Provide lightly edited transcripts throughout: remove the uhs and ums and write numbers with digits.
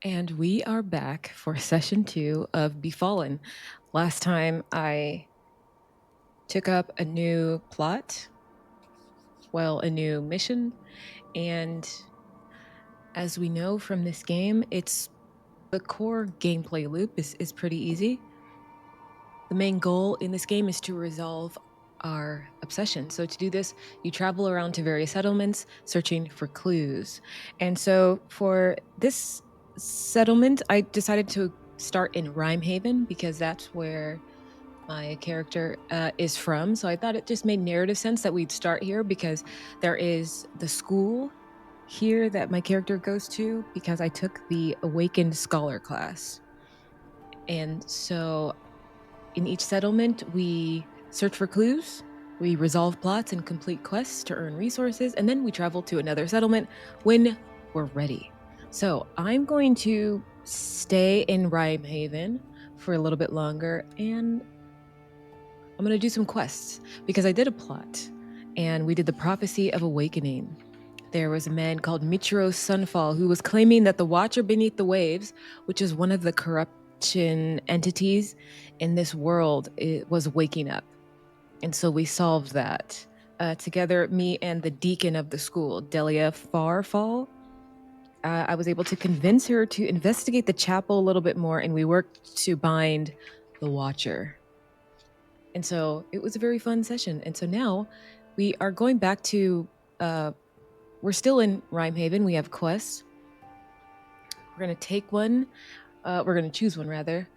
And we are back for session 2 of Befallen. Last time I took up a new plot, a new mission, and as we know from this game, it's the core gameplay loop is pretty easy. The main goal in this game is to resolve our obsession. So to do this, you travel around to various settlements searching for clues. And so for this settlement, I decided to start in Rimehaven because that's where my character is from. So I thought it just made narrative sense that we'd start here because there is the school here that my character goes to because I took the Awakened Scholar class. And so in each settlement, we search for clues, we resolve plots and complete quests to earn resources, and then we travel to another settlement when we're ready. So I'm going to stay in Rimehaven for a little bit longer, and I'm going to do some quests because I did a plot, and we did the Prophecy of Awakening. There was a man called Michiru Sunfall who was claiming that the Watcher Beneath the Waves, which is one of the corruption entities in this world, it was waking up. And so we solved that. Together, me and the deacon of the school, Delia Farfall, I was able to convince her to investigate the chapel a little bit more, and we worked to bind the Watcher. And so it was a very fun session. And so now we are going back to, we're still in Rimehaven. We have quests. We're going to take one. We're going to choose one, rather.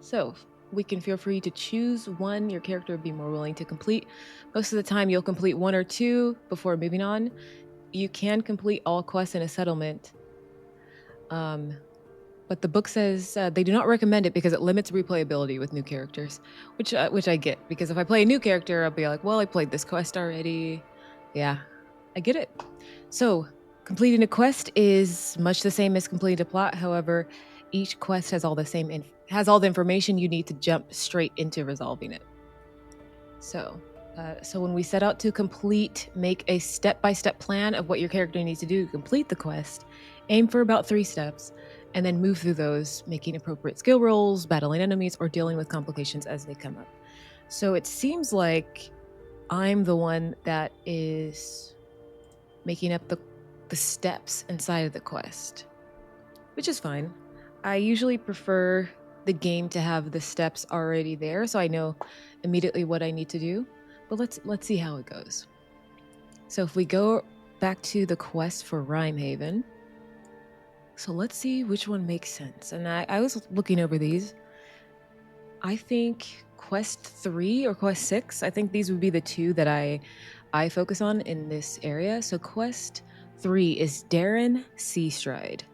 So we can feel free to choose one your character would be more willing to complete. Most of the time, you'll complete one or two before moving on. You can complete all quests in a settlement. But the book says they do not recommend it because it limits replayability with new characters, which I get. Because if I play a new character, I'll be like, well, I played this quest already. Yeah, I get it. So completing a quest is much the same as completing a plot. However, each quest has all the information you need to jump straight into resolving it. So when we set out to make a step-by-step plan of what your character needs to do to complete the quest, aim for about 3 steps, and then move through those, making appropriate skill rolls, battling enemies, or dealing with complications as they come up. So it seems like I'm the one that is making up the steps inside of the quest, which is fine. I usually prefer the game to have the steps already there, so I know immediately what I need to do. But let's see how it goes. So if we go back to the quest for Rimehaven, so let's see which one makes sense. And I was looking over these. I think quest 3 or quest 6, I think these would be the two that I focus on in this area. So quest 3 is Darren Seastride.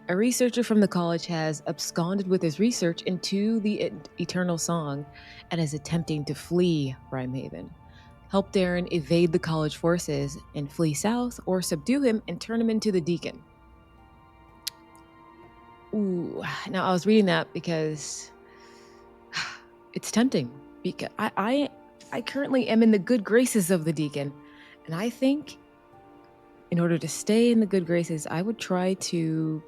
A researcher from the college has absconded with his research into the Eternal Song and is attempting to flee Rimehaven. Help Darren evade the college forces and flee south, or subdue him and turn him into the deacon. Ooh, now I was reading that because it's tempting. Because I currently am in the good graces of the deacon, and I think in order to stay in the good graces, I would try to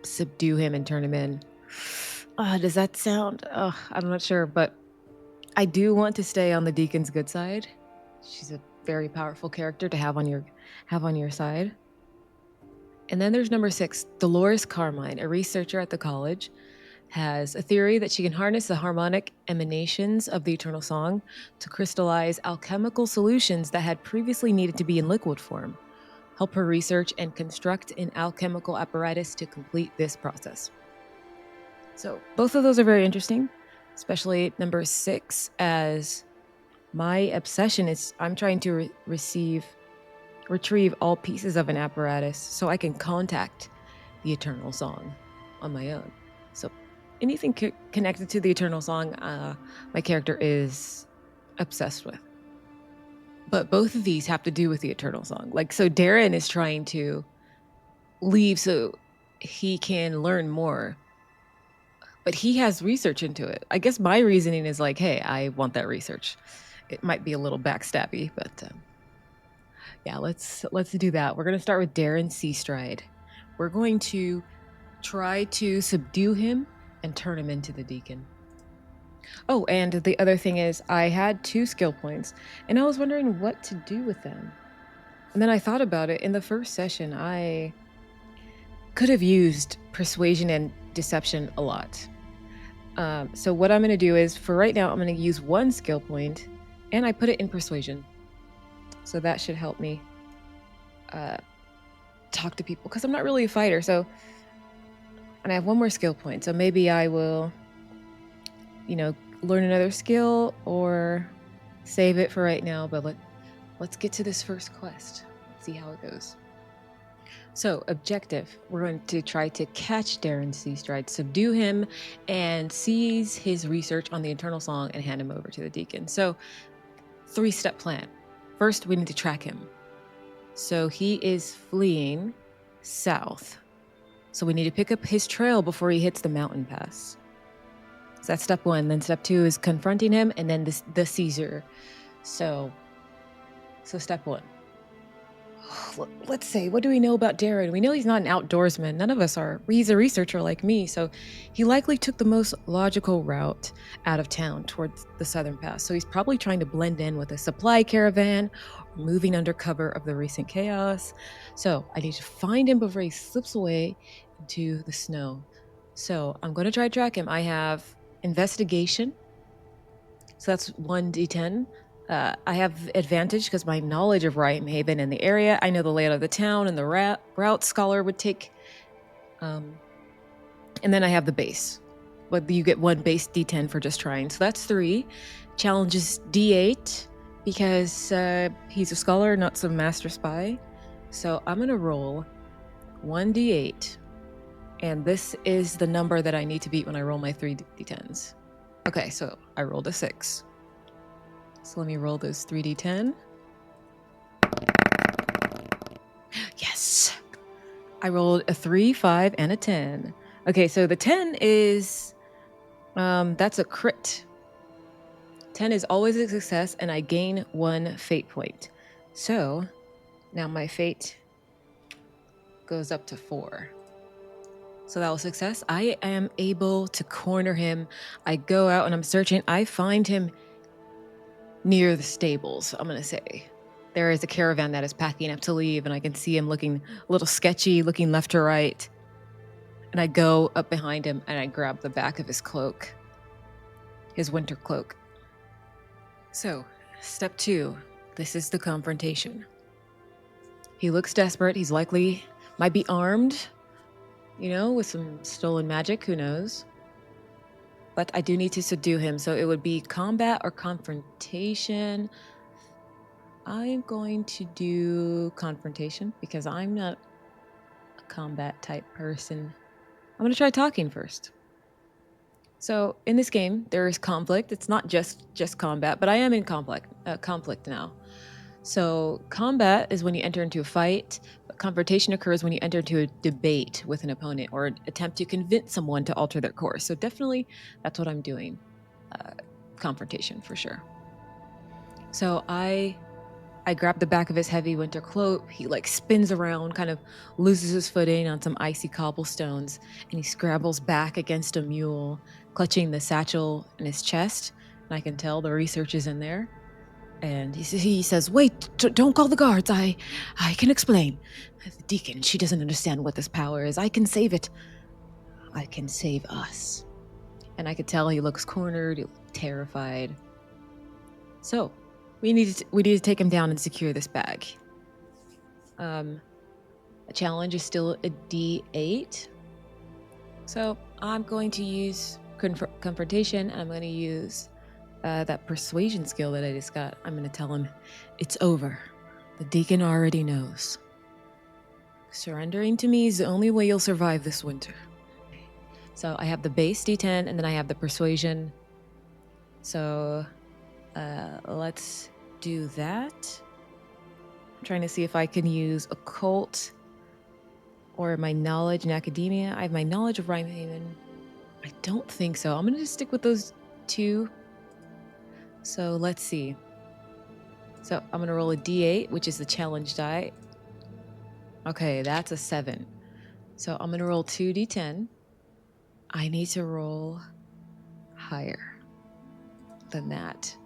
subdue him and turn him in. Does that sound? I'm not sure, but I do want to stay on the deacon's good side. She's a very powerful character to have on your side. And then there's number 6, Dolores Carmine, a researcher at the college, has a theory that she can harness the harmonic emanations of the Eternal Song to crystallize alchemical solutions that had previously needed to be in liquid form. Help her research and construct an alchemical apparatus to complete this process. So both of those are very interesting, especially number 6, as my obsession is I'm trying to retrieve all pieces of an apparatus so I can contact the Eternal Song on my own. So anything connected to the Eternal Song, my character is obsessed with. But both of these have to do with the Eternal Song. So Darren is trying to leave so he can learn more, but he has research into it. I guess my reasoning is hey, I want that research. It might be a little backstabby, but yeah, let's do that. We're going to start with Darren Seastride. We're going to try to subdue him and turn him into the deacon. Oh, and the other thing is I had 2 skill points, and I was wondering what to do with them. And then I thought about it. In the first session, I could have used persuasion and deception a lot. So what I'm going to do is, for right now, I'm going to use 1 skill point, and I put it in persuasion. So that should help me talk to people, because I'm not really a fighter. So, and I have 1 more skill point. So maybe I will, learn another skill or save it for right now. But let's get to this first quest. Let's see how it goes. So, objective. We're going to try to catch Darren Seastride, subdue him, and seize his research on the Eternal Song and hand him over to the Deacon. So, 3-step plan. First, we need to track him. So, he is fleeing south. So, we need to pick up his trail before he hits the mountain pass. So, that's step 1. Then step 2 is confronting him, and then the seizure. So step 1. Let's say, what do we know about Darren? We know he's not an outdoorsman. None of us are. He's a researcher like me, so he likely took the most logical route out of town towards the southern pass. So he's probably trying to blend in with a supply caravan, or moving under cover of the recent chaos. So I need to find him before he slips away into the snow. So I'm going to try to track him. I have investigation. So that's 1d10. I have advantage because my knowledge of Rimehaven and the area. I know the layout of the town and the route scholar would take. And then I have the base. But you get 1 base d10 for just trying. So that's 3. Challenge is d8 because he's a scholar, not some master spy. So I'm going to roll 1d8. And this is the number that I need to beat when I roll my 3 d10s. Okay, so I rolled a 6. So let me roll those 3d10. Yes! I rolled a 3, 5, and a 10. Okay, so the 10 is... that's a crit. 10 is always a success, and I gain 1 fate point. So, now my fate goes up to 4. So that was success. I am able to corner him. I go out and I'm searching. I find him near the stables, I'm going to say. There is a caravan that is packing up to leave, and I can see him looking a little sketchy, looking left to right. And I go up behind him and I grab the back of his cloak, his winter cloak. So, step 2, this is the confrontation. He looks desperate. He's likely, might be armed, with some stolen magic, who knows. But I do need to subdue him, so it would be combat or confrontation. I'm going to do confrontation because I'm not a combat type person. I'm going to try talking first. So in this game, there is conflict. It's not just combat, but I am in conflict now. So combat is when you enter into a fight, but confrontation occurs when you enter into a debate with an opponent or attempt to convince someone to alter their course. So definitely that's what I'm doing. Confrontation for sure. So I grab the back of his heavy winter cloak. He spins around, kind of loses his footing on some icy cobblestones, and he scrabbles back against a mule, clutching the satchel in his chest. And I can tell the research is in there. And he says, "Wait, don't call the guards. I can explain. The Deacon, she doesn't understand what this power is. I can save it. I can save us." And I could tell he looks cornered, he looks terrified. So, we need to take him down and secure this bag. A challenge is still a D8. So, I'm going to use confrontation. I'm going to use that persuasion skill that I just got. I'm going to tell him it's over. The Deacon already knows. Surrendering to me is the only way you'll survive this winter. So I have the base D10 and then I have the persuasion. So let's do that. I'm trying to see if I can use occult or my knowledge in academia. I have my knowledge of Rimehaven. I don't think so. I'm going to just stick with those 2. So let's see. So I'm going to roll a D8, which is the challenge die. Okay, that's a 7. So I'm going to roll 2d10. I need to roll higher than that.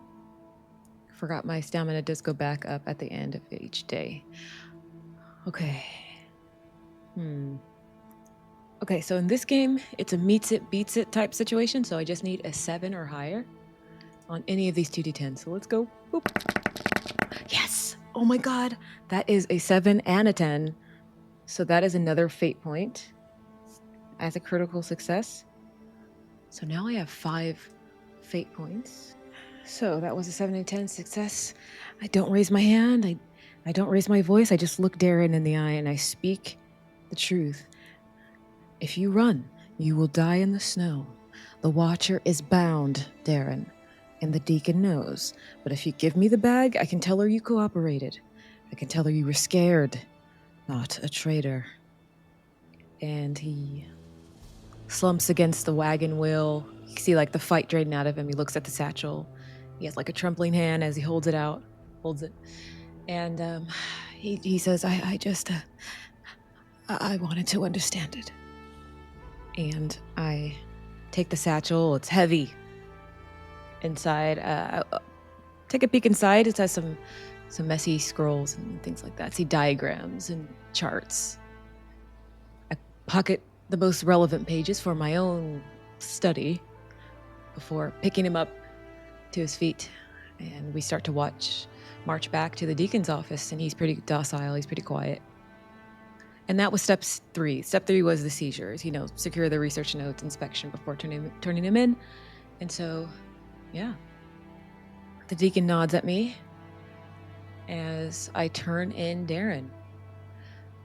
Forgot my stamina does go back up at the end of each day. Okay. Okay, so in this game, it's a meets it, beats it type situation, so I just need a 7 or higher on any of these 2d10s. So let's go. Boop. Yes! Oh my god! That is a 7 and a 10. So that is another fate point as a critical success. So now I have 5 fate points. So that was a 7 and 10 success. I don't raise my hand. I don't raise my voice. I just look Darren in the eye and I speak the truth. If you run, you will die in the snow. The Watcher is bound, Darren, and the Deacon knows. But if you give me the bag, I can tell her you cooperated. I can tell her you were scared, not a traitor. And he slumps against the wagon wheel. You see like the fight draining out of him. He looks at the satchel. He has like a trembling hand as he holds it. And he says, I wanted to understand it. And I take the satchel. It's heavy. Inside, take a peek inside. It has some messy scrolls and things like that. See diagrams and charts. I pocket the most relevant pages for my own study before picking him up to his feet. And we start to march back to the deacon's office, and he's pretty docile. He's pretty quiet. And that was step 3. Step 3 was the seizures. Secure the research notes, inspection before turning him in. And so, yeah. The deacon nods at me as I turn in Darren.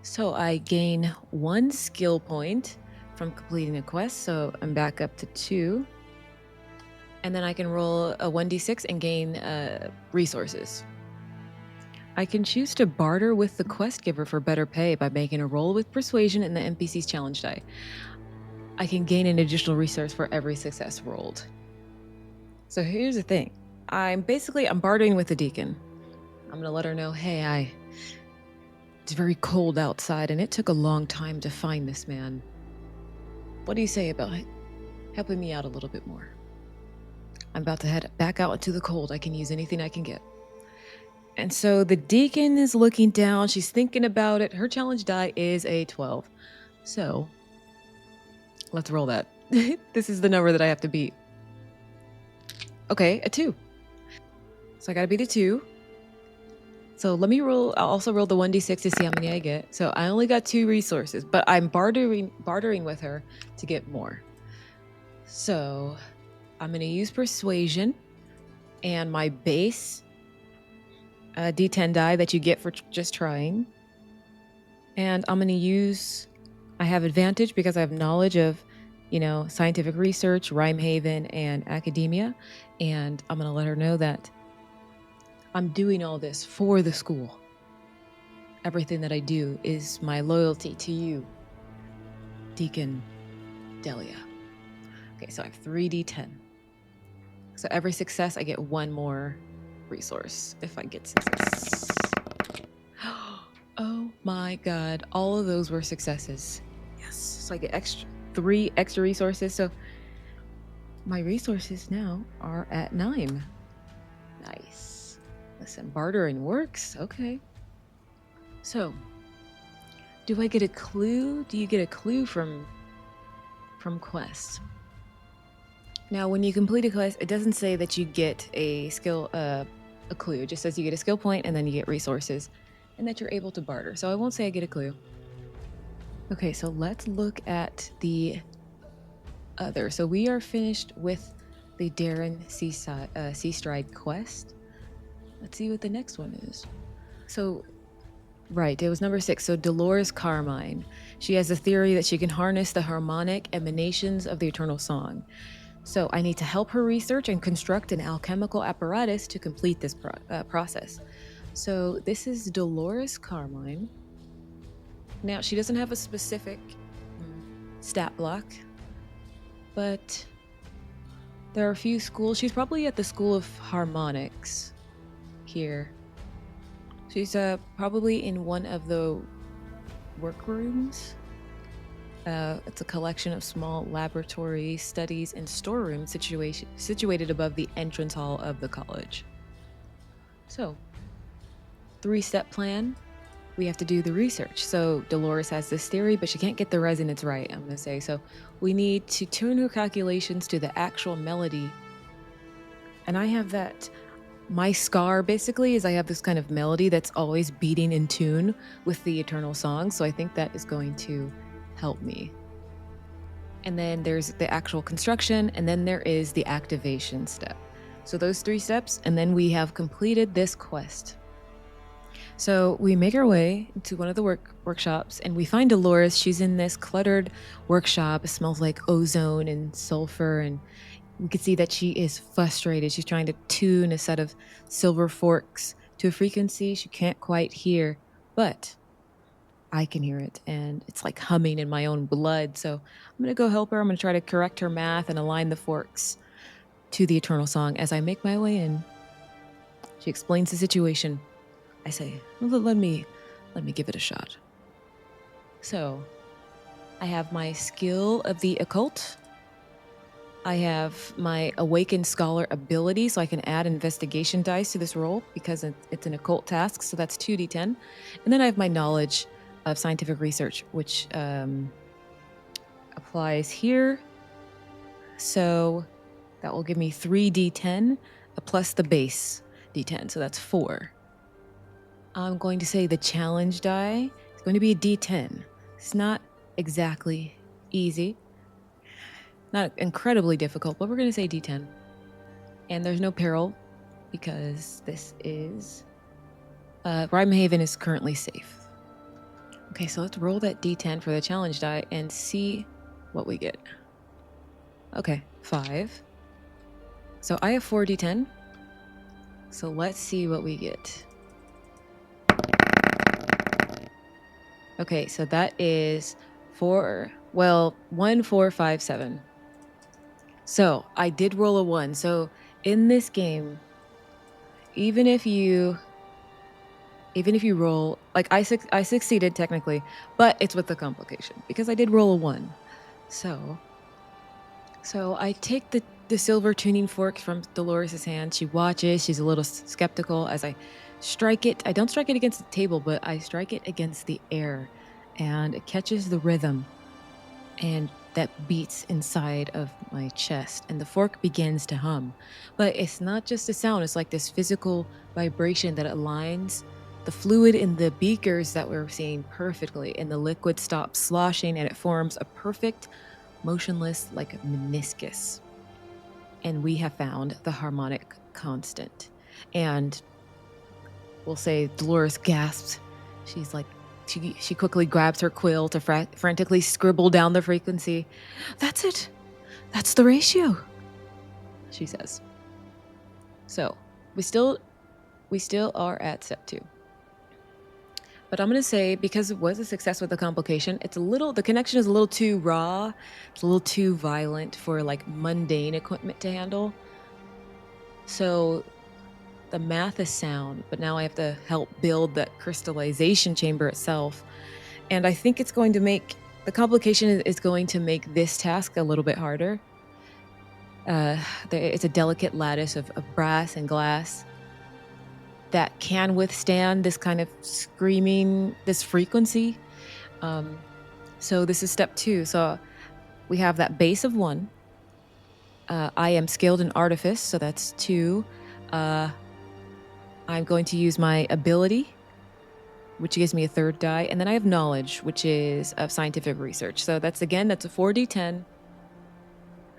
So I gain 1 skill point from completing a quest, so I'm back up to 2. And then I can roll a 1d6 and gain resources. I can choose to barter with the quest giver for better pay by making a roll with persuasion in the NPC's challenge die. I can gain an additional resource for every success rolled. So here's the thing. I'm bartering with the deacon. I'm going to let her know, hey, it's very cold outside and it took a long time to find this man. What do you say about helping me out a little bit more? I'm about to head back out into the cold. I can use anything I can get. And so the deacon is looking down. She's thinking about it. Her challenge die is a 12. So let's roll that. This is the number that I have to beat. Okay, a 2. So I got to beat a 2. So let me roll. I'll also roll the 1d6 to see how many I get. So I only got 2 resources, but I'm bartering with her to get more. So I'm going to use persuasion and my base D10 die that you get for just trying. And I'm going to use, I have advantage because I have knowledge of, scientific research, Rimehaven, and academia. And I'm going to let her know that I'm doing all this for the school. Everything that I do is my loyalty to you, Deacon Delia. Okay, so I have 3d10. So every success, I get 1 more resource if I get success. Oh my god, all of those were successes. Yes, so I get 3 extra resources. So my resources now are at 9. Nice. Listen, bartering works. Okay. So, do I get a clue? Do you get a clue from quests? Now, when you complete a quest, it doesn't say that you get a skill, a clue. It just says you get a skill point and then you get resources and that you're able to barter. So I won't say I get a clue. Okay, so let's look at the other. So we are finished with the Darren Seastride quest. Let's see what the next one is. So, right, it was number 6. So Dolores Carmine. She has a theory that she can harness the harmonic emanations of the eternal song. So I need to help her research and construct an alchemical apparatus to complete this process. So this is Dolores Carmine. Now, she doesn't have a specific stat block, but there are a few schools. She's probably at the School of Harmonics here. She's probably in one of the workrooms. It's a collection of small laboratory studies and storerooms situated above the entrance hall of the college. So, 3-step plan. We have to do the research. So Dolores has this theory, but she can't get the resonance right, I'm going to say. So we need to tune her calculations to the actual melody. And I have that. My scar basically is I have this kind of melody that's always beating in tune with the eternal song. So I think that is going to help me. And then there's the actual construction, and then there is the activation step. So those 3 steps, and then we have completed this quest. So we make our way to one of the workshops, and we find Dolores. She's in this cluttered workshop. It smells like ozone and sulfur, and we can see that she is frustrated. She's trying to tune a set of silver forks to a frequency she can't quite hear, but I can hear it, and it's like humming in my own blood. So I'm going to go help her. I'm going to try to correct her math and align the forks to the eternal song as I make my way in. She explains the situation. I say, well, let me give it a shot. So, I have my skill of the occult. I have my awakened scholar ability, so I can add investigation dice to this roll because it's an occult task, so that's 2d10. And then I have my knowledge of scientific research, which applies here. So that will give me 3d10 plus the base d10, so that's 4. I'm going to say the challenge die is going to be a d10. It's not exactly easy, not incredibly difficult, but we're going to say d10. And there's no peril because this is... Rimehaven is currently safe. Okay, so let's roll that d10 for the challenge die and see what we get. Okay, 5. So I have 4d10. So let's see what we get. Okay, so that is 4, 1, 4, 5, 7. So I did roll a 1. So in this game, even if you roll, like I succeeded technically, but it's with the complication because I did roll a 1. So I take the silver tuning fork from Dolores' hand. She watches. She's a little skeptical as I strike it. I don't strike it against the table, but I strike it against the air, and it catches the rhythm, and that beats inside of my chest, and the fork begins to hum. But it's not just a sound. It's like this physical vibration that aligns the fluid in the beakers that we're seeing perfectly, and the liquid stops sloshing, and it forms a perfect, motionless, like meniscus. And we have found the harmonic constant. And we'll say Dolores gasps. She's like, she quickly grabs her quill to frantically scribble down the frequency. That's it. That's the ratio, she says. So we still are at step 2. But I'm going to say, because it was a success with the complication, the connection is a little too raw. It's a little too violent for like mundane equipment to handle. So the math is sound, but now I have to help build that crystallization chamber itself. And I think it's going to make, the complication is going to make this task a little bit harder. It's a delicate lattice of brass and glass that can withstand this kind of screaming, this frequency. So this is step 2. So we have that base of 1. I am skilled in artifice, so that's 2. I'm going to use my ability, which gives me a 3rd die. And then I have knowledge, which is of scientific research. So that's a 4d10.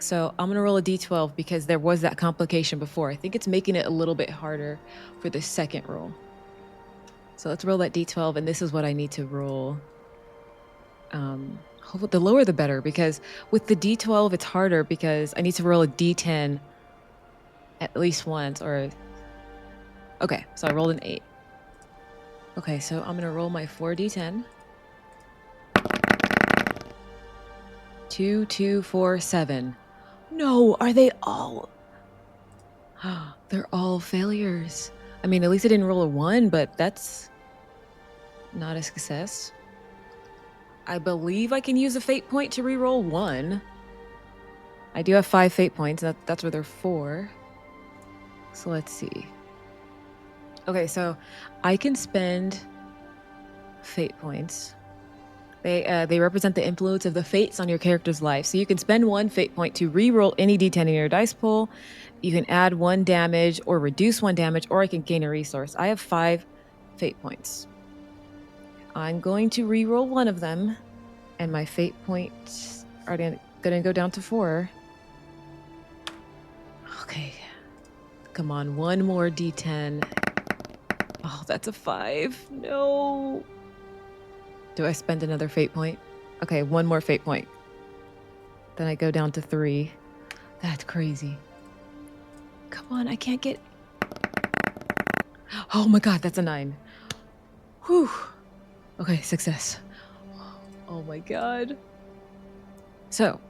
So I'm going to roll a d12 because there was that complication before. I think it's making it a little bit harder for the second roll. So let's roll that d12, and this is what I need to roll. The lower the better, because with the d12 it's harder because I need to roll a d10 at least once. Okay, so I rolled an 8. Okay, so I'm going to roll my 4d10. 2, 2, 4, 7. No, are they all? They're all failures. I mean, at least I didn't roll a 1, but that's not a success. I believe I can use a fate point to reroll 1. I do have 5 fate points. That's where they're 4. So let's see. Okay, so I can spend fate points. They represent the influence of the fates on your character's life. So you can spend 1 fate point to reroll any d10 in your dice pool. You can add 1 damage or reduce 1 damage, or I can gain a resource. I have 5 fate points. I'm going to reroll 1 of them, and my fate points are going to go down to 4. Okay. Come on, 1 more d10. Oh, that's a 5. No. Do I spend another fate point? Okay, 1 more fate point. Then I go down to 3. That's crazy. Come on, I can't get... Oh my god, that's a 9. Whew. Okay, success. Oh my god. So,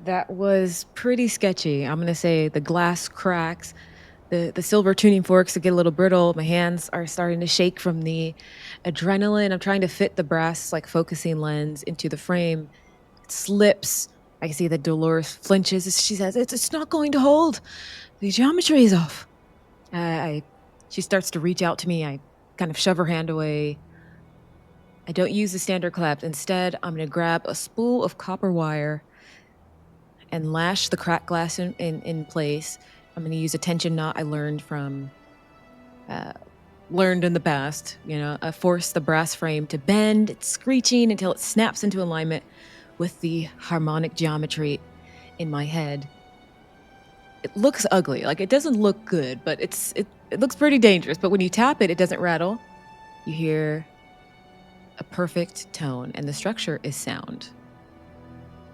that was pretty sketchy. I'm gonna say the glass cracks. The silver tuning forks get a little brittle. My hands are starting to shake from the adrenaline. I'm trying to fit the brass focusing lens into the frame. It slips. I can see that Dolores flinches as she says, it's not going to hold. The geometry is off. She starts to reach out to me. I kind of shove her hand away. I don't use the standard clasp. Instead, I'm going to grab a spool of copper wire and lash the cracked glass in place. I'm going to use a tension knot I learned in the past. Force the brass frame to bend. It's screeching until it snaps into alignment with the harmonic geometry in my head. It looks ugly. It doesn't look good, but it looks pretty dangerous. But when you tap it, it doesn't rattle. You hear a perfect tone, and the structure is sound.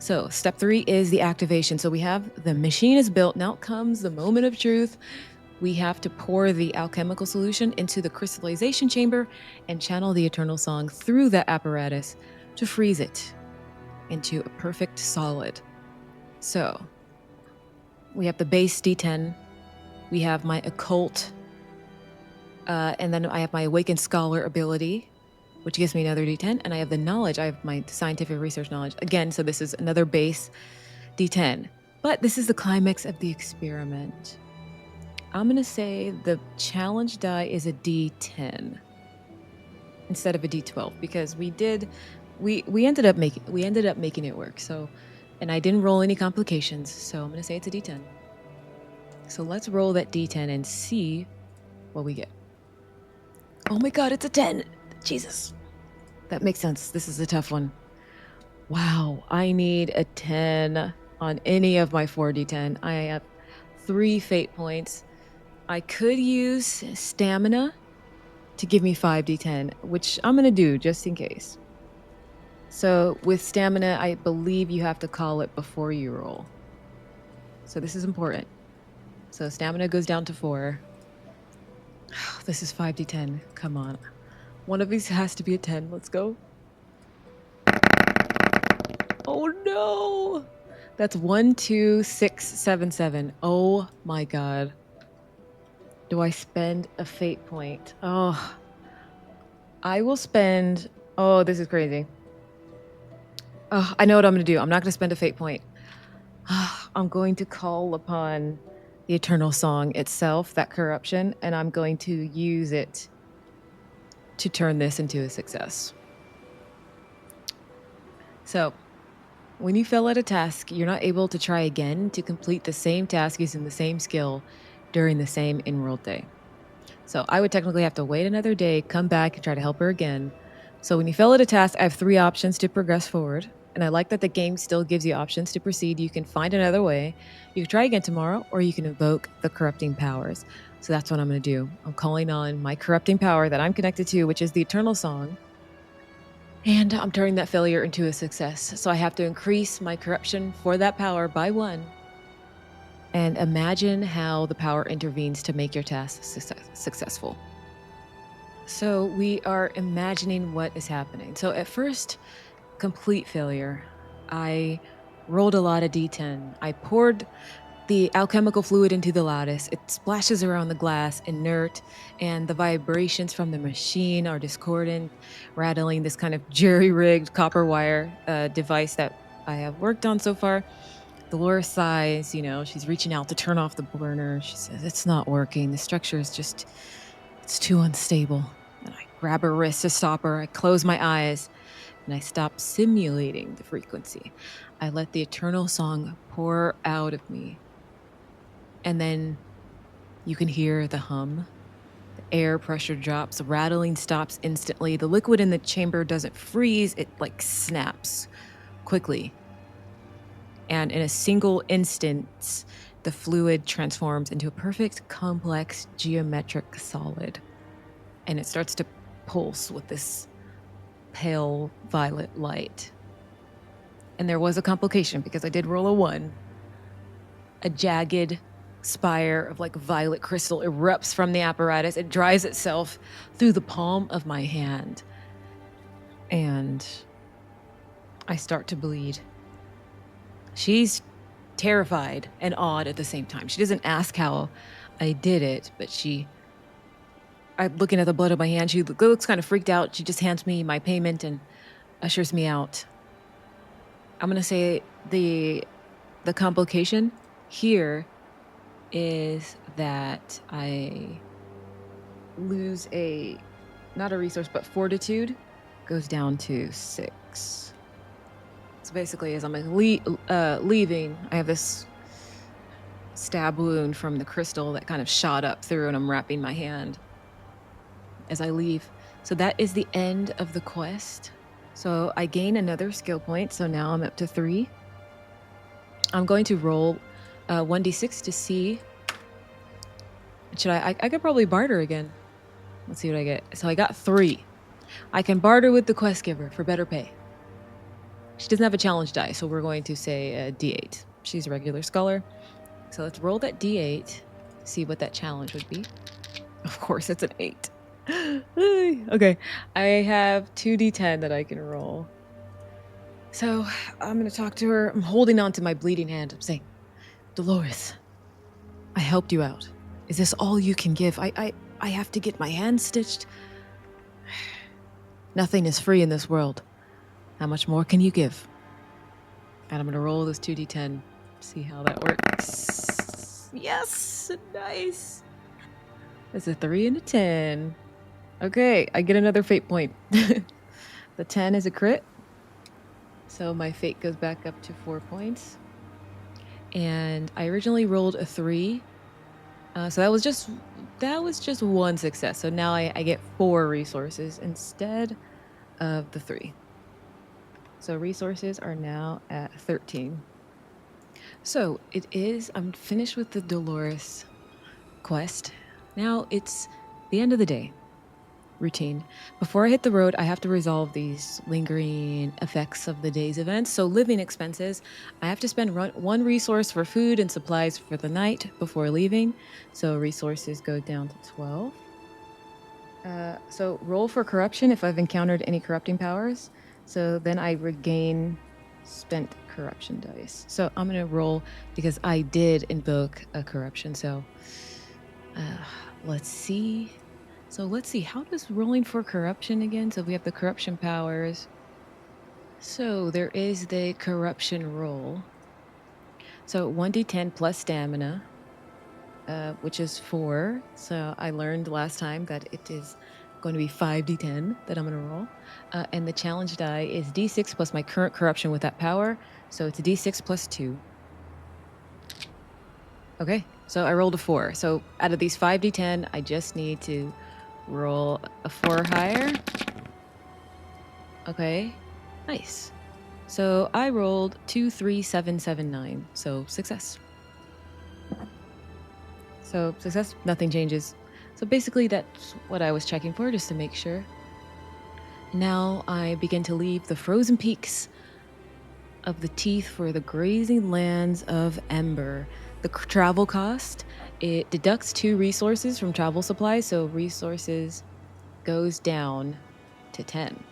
So step 3 is the activation. So we have the machine is built. Now comes the moment of truth. We have to pour the alchemical solution into the crystallization chamber and channel the eternal song through that apparatus to freeze it into a perfect solid. So we have the base D10. We have my occult, and then I have my awakened scholar ability, which gives me another D10, and I have the knowledge. I have my scientific research knowledge. Again, so this is another base D10. But this is the climax of the experiment. I'm going to say the challenge die is a D10 instead of a D12 because we ended up making it work. So, and I didn't roll any complications, so I'm going to say it's a D10. So let's roll that D10 and see what we get. Oh my god, it's a 10. Jesus. That makes sense. This is a tough one. Wow, I need a 10 on any of my 4d10. I have 3 fate points. I could use stamina to give me 5d10, which I'm going to do just in case. So with stamina, I believe you have to call it before you roll. So this is important. So stamina goes down to 4. This is 5d10. Come on. One of these has to be a 10. Let's go. Oh no! That's 1, 2, 6, 7, 7. Oh my god. Do I spend a fate point? Oh. I will spend... Oh, this is crazy. Oh, I know what I'm going to do. I'm not going to spend a fate point. I'm going to call upon the eternal song itself, that corruption, and I'm going to use it to turn this into a success. So, when you fail at a task, you're not able to try again to complete the same task using the same skill during the same in-world day. So I would technically have to wait another day, come back, and try to help her again. So when you fail at a task, I have 3 options to progress forward. And I like that the game still gives you options to proceed. You can find another way. You can try again tomorrow, or you can invoke the corrupting powers. So that's what I'm going to do. I'm calling on my corrupting power that I'm connected to, which is the eternal song. And I'm turning that failure into a success. So I have to increase my corruption for that power by 1. And imagine how the power intervenes to make your task successful. So we are imagining what is happening. So at first, complete failure. I rolled a lot of D10. I poured the alchemical fluid into the lattice. It splashes around the glass, inert, and the vibrations from the machine are discordant, rattling this kind of jerry-rigged copper wire device that I have worked on so far. Dolores sighs, she's reaching out to turn off the burner. She says, "It's not working. The structure is it's too unstable." And I grab her wrist to stop her. I close my eyes and I stop simulating the frequency. I let the eternal song pour out of me. And then you can hear the hum. The air pressure drops, the rattling stops instantly. The liquid in the chamber doesn't freeze, it snaps quickly. And in a single instance, the fluid transforms into a perfect, complex, geometric solid. And it starts to pulse with this pale violet light. And there was a complication because I did roll a 1. A jagged spire of violet crystal erupts from the apparatus. It dries itself through the palm of my hand. And I start to bleed. She's terrified and awed at the same time. She doesn't ask how I did it, but I'm looking at the blood on my hand. She looks kind of freaked out. She just hands me my payment and ushers me out. I'm going to say the complication here is that I lose not a resource, but fortitude goes down to 6. So basically, as I'm leaving, I have this stab wound from the crystal that kind of shot up through, and I'm wrapping my hand as I leave. So that is the end of the quest. So I gain another skill point, so now I'm up to 3. I'm going to roll 1d6 to see. I could probably barter again. Let's see what I get. So I got 3. I can barter with the quest giver for better pay. She doesn't have a challenge die, so we're going to say a d8. She's a regular scholar. So let's roll that d8, see what that challenge would be. Of course, it's an 8. Okay, I have 2d10 that I can roll. So I'm going to talk to her. I'm holding on to my bleeding hand. I'm saying, "Dolores, I helped you out. Is this all you can give? I have to get my hand stitched. Nothing is free in this world. How much more can you give?" And I'm going to roll this 2d10, see how that works. Yes, nice. It's a 3 and a 10. Okay, I get another fate point. The 10 is a crit. So my fate goes back up to 4 points. And I originally rolled a 3. So that was just 1 success. So now I get 4 resources instead of the 3. So resources are now at 13. So I'm finished with the Dolores quest. Now it's the end of the day. Routine. Before I hit the road, I have to resolve these lingering effects of the day's events. So living expenses, I have to spend 1 resource for food and supplies for the night before leaving. So resources go down to 12. So roll for corruption if I've encountered any corrupting powers. So then I regain spent corruption dice. So I'm going to roll because I did invoke a corruption. So let's see. How does rolling for corruption again? So we have the corruption powers. So there is the corruption roll. So 1d10 plus stamina, which is 4. So I learned last time that it is going to be 5d10 that I'm going to roll. And the challenge die is d6 plus my current corruption with that power. So it's a d6 plus 2. Okay, so I rolled a 4. So out of these 5d10, I just need to roll a 4 higher. Okay, nice. So I rolled 2, 3, 7, 7, 9. So success. So success, nothing changes. So basically that's what I was checking for, just to make sure. Now I begin to leave the frozen peaks of the teeth for the grazing lands of Ember. The travel cost, it deducts 2 resources from travel supplies, so resources goes down to 10.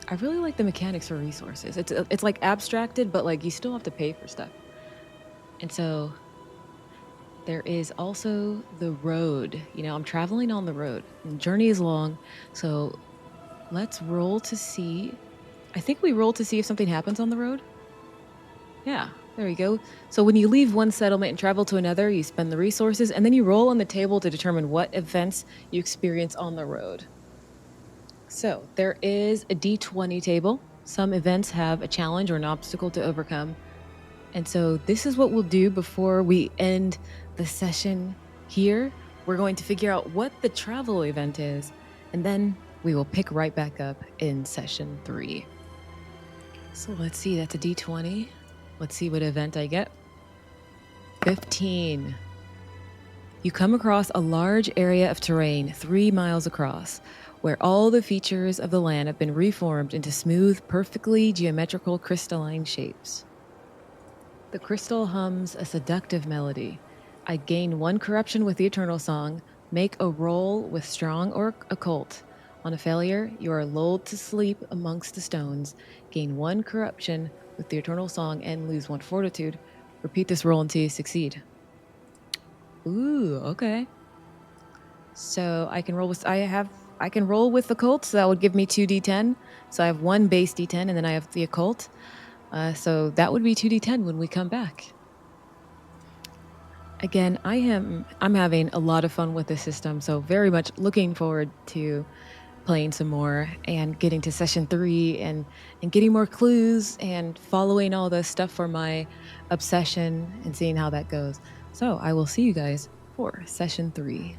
I really like the mechanics for resources. It's like abstracted, but like you still have to pay for stuff. And so there is also the road. You know, I'm traveling on the road. And the journey is long. So let's roll to see. I think we roll to see if something happens on the road. Yeah, there you go. So when you leave one settlement and travel to another, you spend the resources and then you roll on the table to determine what events you experience on the road. So there is a d20 table. Some events have a challenge or an obstacle to overcome. And so this is what we'll do before we end the session here. We're going to figure out what the travel event is, and then we will pick right back up in session 3. So let's see, that's a d20. Let's see what event I get. 15. You come across a large area of terrain 3 miles across, where all the features of the land have been reformed into smooth, perfectly geometrical crystalline shapes. The crystal hums a seductive melody. I gain 1 corruption with the Eternal Song. Make a roll with strong or occult. On a failure, you are lulled to sleep amongst the stones. Gain 1 corruption with the Eternal Song and lose 1 fortitude. Repeat this roll until you succeed. Ooh, okay. So I can roll with occult, so that would give me 2d10. So I have 1 base d10 and then I have the occult. So that would be 2d10 when we come back. Again, I'm having a lot of fun with this system, so very much looking forward to playing some more and getting to session 3 and getting more clues and following all the stuff for my obsession and seeing how that goes. So I will see you guys for session 3.